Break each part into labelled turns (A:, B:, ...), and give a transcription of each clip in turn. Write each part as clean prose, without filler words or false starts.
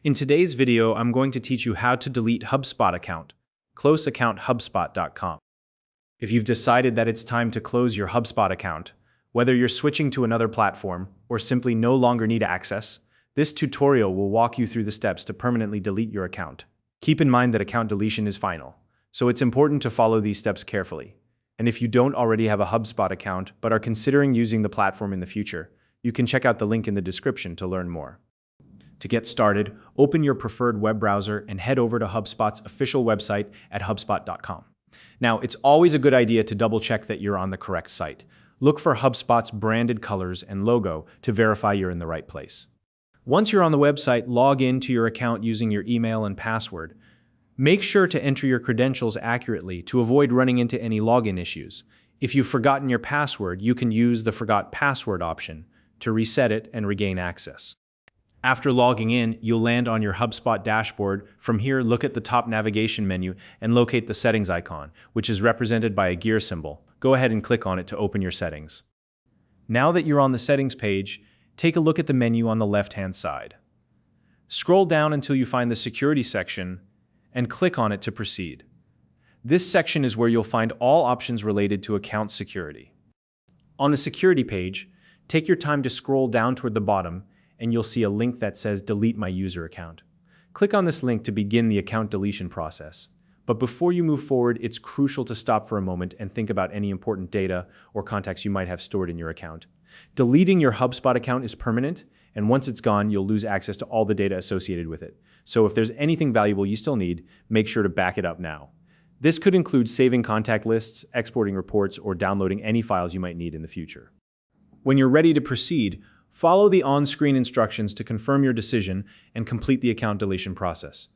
A: In today's video, I'm going to teach you how to delete Hubspot account. Close account hubspot.com. If you've decided that it's time to close your Hubspot account, whether you're switching to another platform or simply no longer need access, this tutorial will walk you through the steps to permanently delete your account. Keep in mind that account deletion is final, so it's important to follow these steps carefully. And if you don't already have a Hubspot account but are considering using the platform in the future, you can check out the link in the description to learn more. To get started, open your preferred web browser and head over to HubSpot's official website at hubspot.com. Now, it's always a good idea to double-check that you're on the correct site. Look for HubSpot's branded colors and logo to verify you're in the right place. Once you're on the website, log in to your account using your email and password. Make sure to enter your credentials accurately to avoid running into any login issues. If you've forgotten your password, you can use the Forgot Password option to reset it and regain access. After logging in, you'll land on your HubSpot dashboard. From here, look at the top navigation menu and locate the settings icon, which is represented by a gear symbol. Go ahead and click on it to open your settings. Now that you're on the settings page, take a look at the menu on the left-hand side. Scroll down until you find the security section and click on it to proceed. This section is where you'll find all options related to account security. On the security page, take your time to scroll down toward the bottom and you'll see a link that says Delete My User Account. Click on this link to begin the account deletion process. But before you move forward, it's crucial to stop for a moment and think about any important data or contacts you might have stored in your account. Deleting your HubSpot account is permanent, and once it's gone, you'll lose access to all the data associated with it. So if there's anything valuable you still need, make sure to back it up now. This could include saving contact lists, exporting reports, or downloading any files you might need in the future. When you're ready to proceed, follow the on-screen instructions to confirm your decision and complete the account deletion process.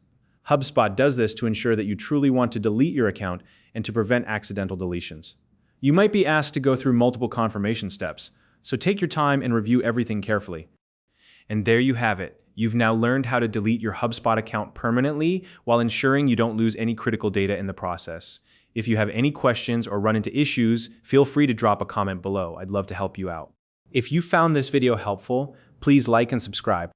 A: HubSpot does this to ensure that you truly want to delete your account and to prevent accidental deletions. You might be asked to go through multiple confirmation steps, so take your time and review everything carefully. And there you have it. You've now learned how to delete your HubSpot account permanently while ensuring you don't lose any critical data in the process. If you have any questions or run into issues, feel free to drop a comment below. I'd love to help you out. If you found this video helpful, please like and subscribe.